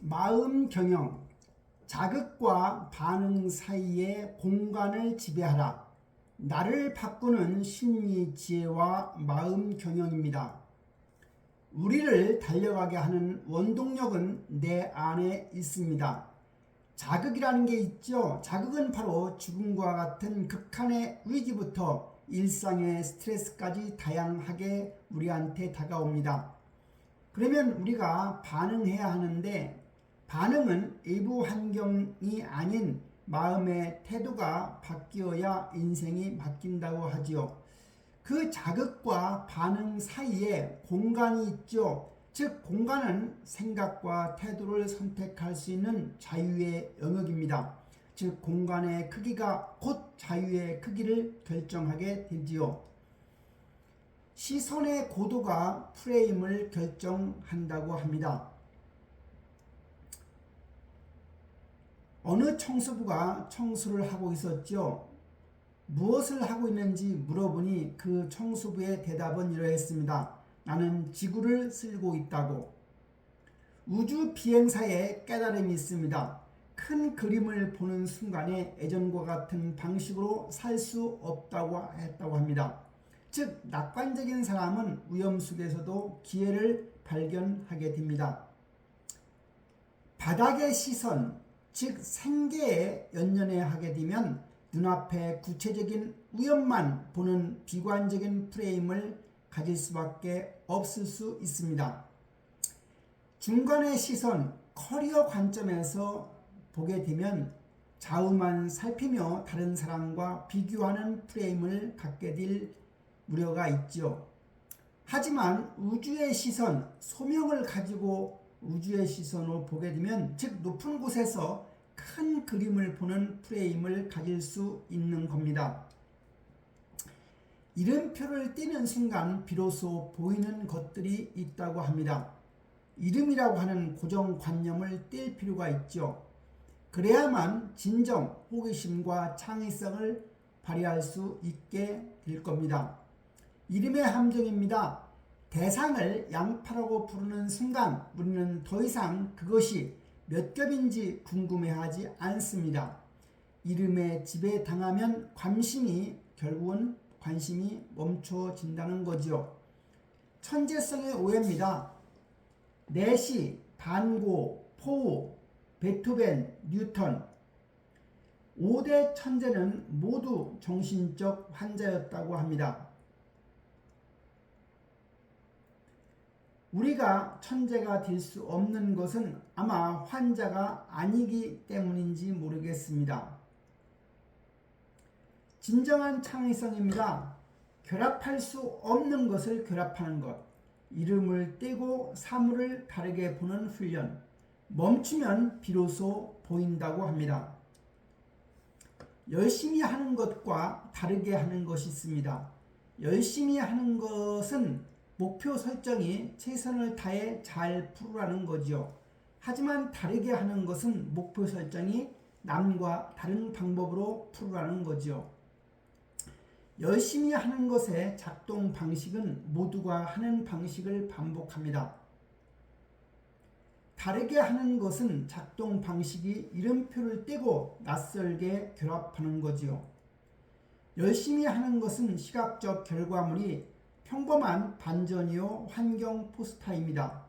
마음 경영, 자극과 반응 사이의 공간을 지배하라. 나를 바꾸는 심리 지혜와 마음 경영입니다. 우리를 달려가게 하는 원동력은 내 안에 있습니다. 자극이라는 게 있죠. 자극은 바로 죽음과 같은 극한의 위기부터 일상의 스트레스까지 다양하게 우리한테 다가옵니다. 그러면 우리가 반응해야 하는데, 반응은 외부 환경이 아닌 마음의 태도가 바뀌어야 인생이 바뀐다고 하지요. 그 자극과 반응 사이에 공간이 있죠. 즉, 공간은 생각과 태도를 선택할 수 있는 자유의 영역입니다. 즉, 공간의 크기가 곧 자유의 크기를 결정하게 되지요. 시선의 고도가 프레임을 결정한다고 합니다. 어느 청소부가 청소를 하고 있었죠. 무엇을 하고 있는지 물어보니 그 청소부의 대답은 이러했습니다. 나는 지구를 쓸고 있다고. 우주 비행사에 깨달음이 있습니다. 큰 그림을 보는 순간에 예전과 같은 방식으로 살 수 없다고 했다고 합니다. 즉, 낙관적인 사람은 위험 속에서도 기회를 발견하게 됩니다. 바닥의 시선, 즉 생계에 연연해 하게 되면 눈앞에 구체적인 위험만 보는 비관적인 프레임을 가질 수밖에 없을 수 있습니다. 중간의 시선, 커리어 관점에서 보게 되면 좌우만 살피며 다른 사람과 비교하는 프레임을 갖게 될 우려가 있죠. 하지만 우주의 시선, 소명을 가지고 우주의 시선으로 보게 되면, 즉 높은 곳에서 큰 그림을 보는 프레임을 가질 수 있는 겁니다. 이름표를 띄는 순간 비로소 보이는 것들이 있다고 합니다. 이름이라고 하는 고정관념을 뗄 필요가 있죠. 그래야만 진정 호기심과 창의성을 발휘할 수 있게 될 겁니다. 이름의 함정입니다. 대상을 양파라고 부르는 순간 우리는 더 이상 그것이 몇 겹인지 궁금해하지 않습니다. 이름에 지배당하면 결국은 관심이 멈춰진다는 거죠. 천재성의 오해입니다. 내시, 반고, 포우, 베토벤, 뉴턴 5대 천재는 모두 정신적 환자였다고 합니다. 우리가 천재가 될 수 없는 것은 아마 환자가 아니기 때문인지 모르겠습니다. 진정한 창의성입니다. 결합할 수 없는 것을 결합하는 것, 이름을 떼고 사물을 다르게 보는 훈련, 멈추면 비로소 보인다고 합니다. 열심히 하는 것과 다르게 하는 것이 있습니다. 열심히 하는 것은 목표 설정이 최선을 다해 잘 풀으라는 거죠. 하지만 다르게 하는 것은 목표 설정이 남과 다른 방법으로 풀으라는 거죠. 열심히 하는 것의 작동 방식은 모두가 하는 방식을 반복합니다. 다르게 하는 것은 작동 방식이 이름표를 떼고 낯설게 결합하는 거지요. 열심히 하는 것은 시각적 결과물이 평범한 반전이요 환경 포스터입니다.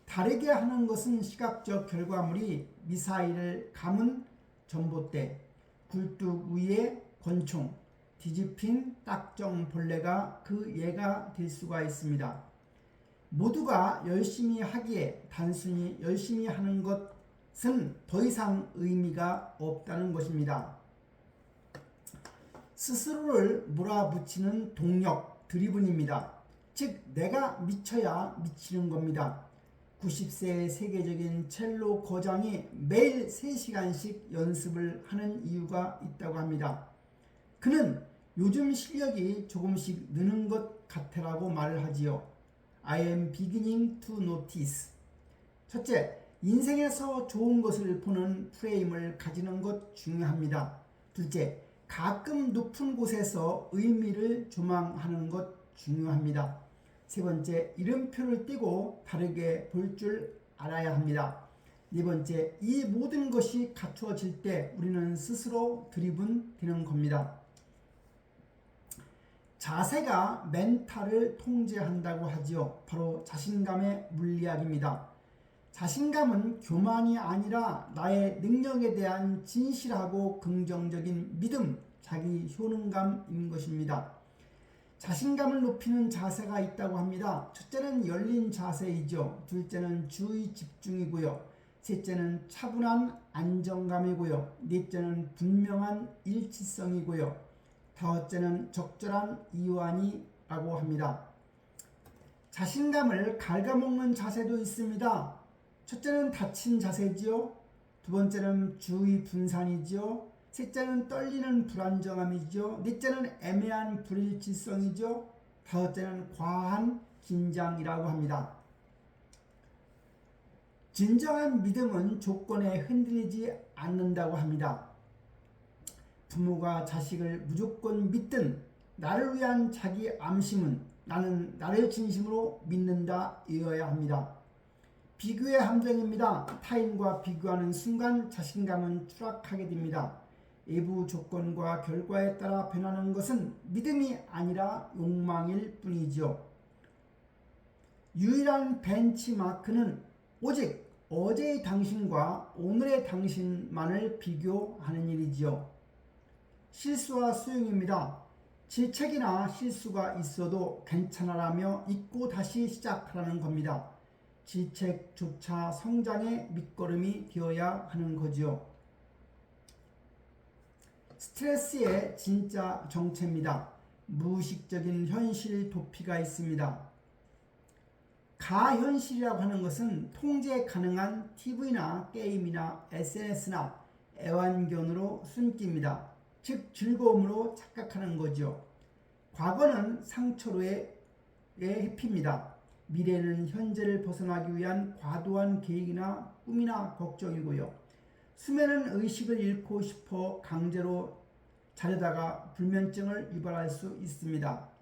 다르게 하는 것은 시각적 결과물이 미사일을 감은 전봇대, 굴뚝 위에 권총, 뒤집힌 딱정벌레가 그 예가 될 수가 있습니다. 모두가 열심히 하기에 단순히 열심히 하는 것은 더 이상 의미가 없다는 것입니다. 스스로를 몰아붙이는 동력, 드리븐입니다. 즉 내가 미쳐야 미치는 겁니다. 90세의 세계적인 첼로 거장이 매일 3시간씩 연습을 하는 이유가 있다고 합니다. 그는 요즘 실력이 조금씩 느는 것 같으라고 말을 하지요. I am beginning to notice. 첫째, 인생에서 좋은 것을 보는 프레임을 가지는 것 중요합니다. 둘째, 가끔 높은 곳에서 의미를 조망하는 것 중요합니다. 세 번째, 이름표를 띄고 다르게 볼 줄 알아야 합니다. 네 번째, 이 모든 것이 갖추어질 때 우리는 스스로 드리븐 되는 겁니다. 자세가 멘탈을 통제한다고 하지요. 바로 자신감의 물리학입니다. 자신감은 교만이 아니라 나의 능력에 대한 진실하고 긍정적인 믿음, 자기 효능감인 것입니다. 자신감을 높이는 자세가 있다고 합니다. 첫째는 열린 자세이죠. 둘째는 주의 집중이고요. 셋째는 차분한 안정감이고요. 넷째는 분명한 일치성이고요. 다섯째는 적절한 이완이라고 합니다. 자신감을 갉아먹는 자세도 있습니다. 첫째는 닫힌 자세지요. 두 번째는 주의 분산이지요. 셋째는 떨리는 불안정함이죠. 넷째는 애매한 불일치성이죠. 다섯째는 과한 긴장이라고 합니다. 진정한 믿음은 조건에 흔들리지 않는다고 합니다. 부모가 자식을 무조건 믿든 나를 위한 자기 암심은 나는 나를 진심으로 믿는다 이어야 합니다. 비교의 함정입니다. 타인과 비교하는 순간 자신감은 추락하게 됩니다. 외부 조건과 결과에 따라 변하는 것은 믿음이 아니라 욕망일 뿐이죠. 유일한 벤치마크는 오직 어제의 당신과 오늘의 당신만을 비교하는 일이지요. 실수와 수용입니다. 질책이나 실수가 있어도 괜찮아라며 잊고 다시 시작하라는 겁니다. 질책조차 성장의 밑거름이 되어야 하는 거지요. 스트레스의 진짜 정체입니다. 무의식적인 현실 도피가 있습니다. 가현실이라고 하는 것은 통제 가능한 TV나 게임이나 SNS나 애완견으로 숨깁니다. 즉 즐거움으로 착각하는 거죠. 과거는 상처로의 회피입니다. 미래는 현재를 벗어나기 위한 과도한 계획이나 꿈이나 걱정이고요. 수면은 의식을 잃고 싶어 강제로 자려다가 불면증을 유발할 수 있습니다.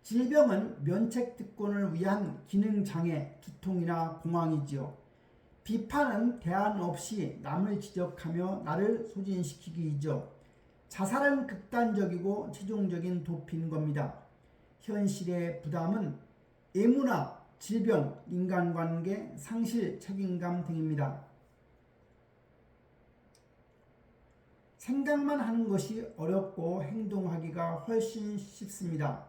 질병은 면책특권을 위한 기능장애, 두통이나 공황이지요. 비판은 대안 없이 남을 지적하며 나를 소진시키기이죠. 자살은 극단적이고 최종적인 도피인 겁니다. 현실의 부담은 애무나 질병, 인간관계, 상실, 책임감 등입니다. 생각만 하는 것이 어렵고 행동하기가 훨씬 쉽습니다.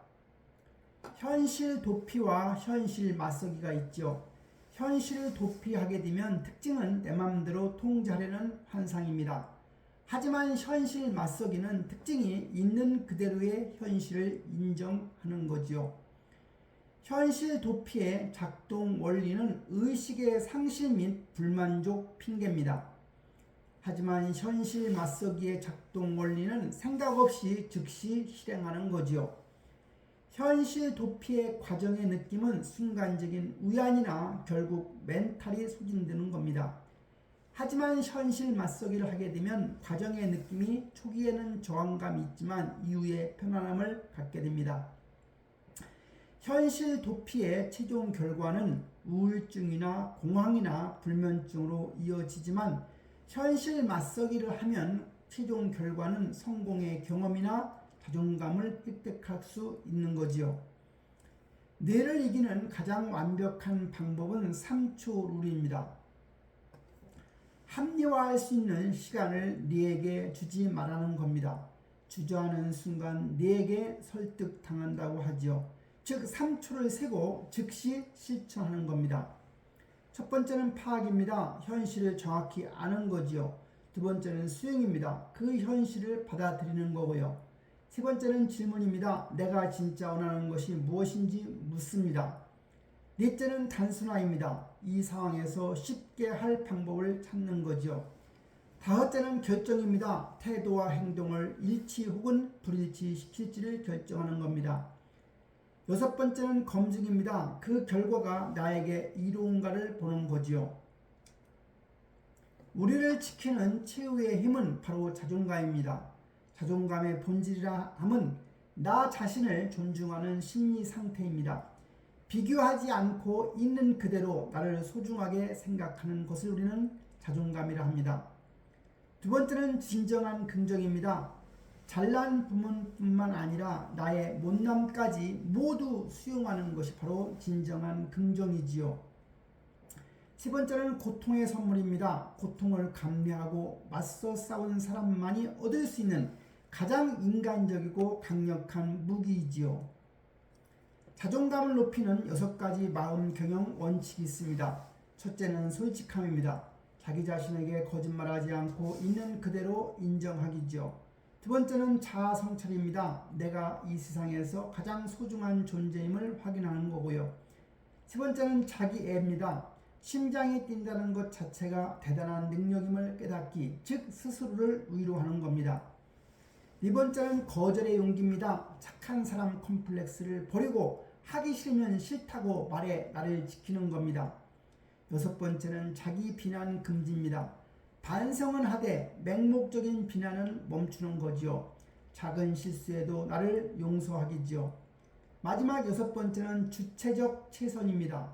현실 도피와 현실 맞서기가 있죠. 현실을 도피하게 되면 특징은 내 마음대로 통제하려는 환상입니다. 하지만 현실 맞서기는 특징이 있는 그대로의 현실을 인정하는 거지요. 현실 도피의 작동 원리는 의식의 상실 및 불만족 핑계입니다. 하지만 현실 맞서기의 작동 원리는 생각 없이 즉시 실행하는 거지요. 현실 도피의 과정의 느낌은 순간적인 우연이나 결국 멘탈이 소진되는 겁니다. 하지만 현실 맞서기를 하게 되면 과정의 느낌이 초기에는 저항감이 있지만 이후에 편안함을 갖게 됩니다. 현실 도피의 최종 결과는 우울증이나 공황이나 불면증으로 이어지지만 현실 맞서기를 하면 최종 결과는 성공의 경험이나 자존감을 획득할 수 있는 거지요. 뇌를 이기는 가장 완벽한 방법은 3초 룰입니다. 합리화할 수 있는 시간을 뇌에게 주지 말라는 겁니다. 주저하는 순간 뇌에게 설득당한다고 하지요. 즉 3초를 세고 즉시 실천하는 겁니다. 첫 번째는 파악입니다. 현실을 정확히 아는 거지요. 두 번째는 수용입니다. 그 현실을 받아들이는 거고요. 세 번째는 질문입니다. 내가 진짜 원하는 것이 무엇인지 묻습니다. 넷째는 단순화입니다. 이 상황에서 쉽게 할 방법을 찾는 거죠. 다섯째는 결정입니다. 태도와 행동을 일치 혹은 불일치시킬지를 결정하는 겁니다. 여섯 번째는 검증입니다. 그 결과가 나에게 이로운가를 보는 거지요. 우리를 지키는 최후의 힘은 바로 자존감입니다. 자존감의 본질이라 함은 나 자신을 존중하는 심리 상태입니다. 비교하지 않고 있는 그대로 나를 소중하게 생각하는 것을 우리는 자존감이라 합니다. 두 번째는 진정한 긍정입니다. 잘난 부분뿐만 아니라 나의 못남까지 모두 수용하는 것이 바로 진정한 긍정이지요. 세 번째는 고통의 선물입니다. 고통을 감내하고 맞서 싸운 사람만이 얻을 수 있는 가장 인간적이고 강력한 무기이지요. 자존감을 높이는 6가지 마음 경영 원칙이 있습니다. 첫째는 솔직함입니다. 자기 자신에게 거짓말하지 않고 있는 그대로 인정하기죠. 두 번째는 자아 성찰입니다. 내가 이 세상에서 가장 소중한 존재임을 확인하는 거고요. 세 번째는 자기애입니다. 심장이 뛴다는 것 자체가 대단한 능력임을 깨닫기, 즉 스스로를 위로하는 겁니다. 네 번째는 거절의 용기입니다. 착한 사람 컴플렉스를 버리고 하기 싫으면 싫다고 말해 나를 지키는 겁니다. 여섯 번째는 자기 비난 금지입니다. 반성은 하되 맹목적인 비난은 멈추는 거지요. 작은 실수에도 나를 용서하기지요. 마지막 여섯 번째는 주체적 최선입니다.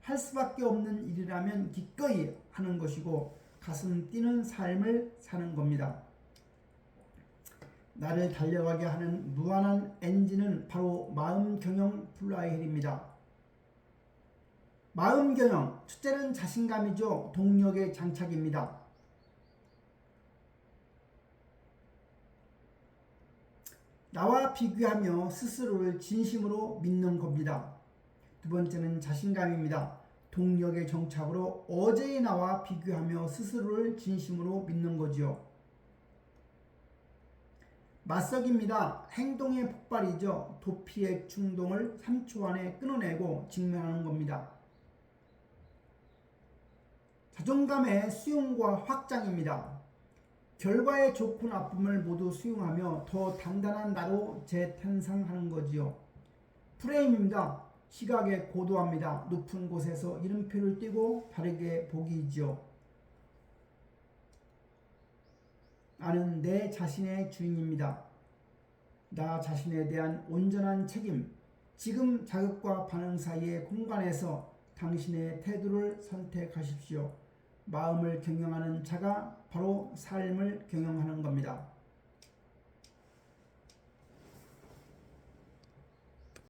할 수밖에 없는 일이라면 기꺼이 하는 것이고 가슴 뛰는 삶을 사는 겁니다. 나를 달려가게 하는 무한한 엔진은 바로 마음경영 플라이휠입니다. 마음경영, 첫째는 자신감이죠. 동력의 장착입니다. 나와 비교하며 스스로를 진심으로 믿는 겁니다. 두 번째는 자신감입니다. 동력의 정착으로 어제의 나와 비교하며 스스로를 진심으로 믿는 거지요. 맞서기입니다. 행동의 폭발이죠. 도피의 충동을 3초 안에 끊어내고 직면하는 겁니다. 자존감의 수용과 확장입니다. 결과의 좋고 나쁨을 모두 수용하며 더 단단한 나로 재탄생하는 거지요. 프레임입니다. 시각의 고도화입니다. 높은 곳에서 이름표를 띄고 바르게 보기이지요. 나는 내 자신의 주인입니다. 나 자신에 대한 온전한 책임, 지금 자극과 반응 사이의 공간에서 당신의 태도를 선택하십시오. 마음을 경영하는 자가 바로 삶을 경영하는 겁니다.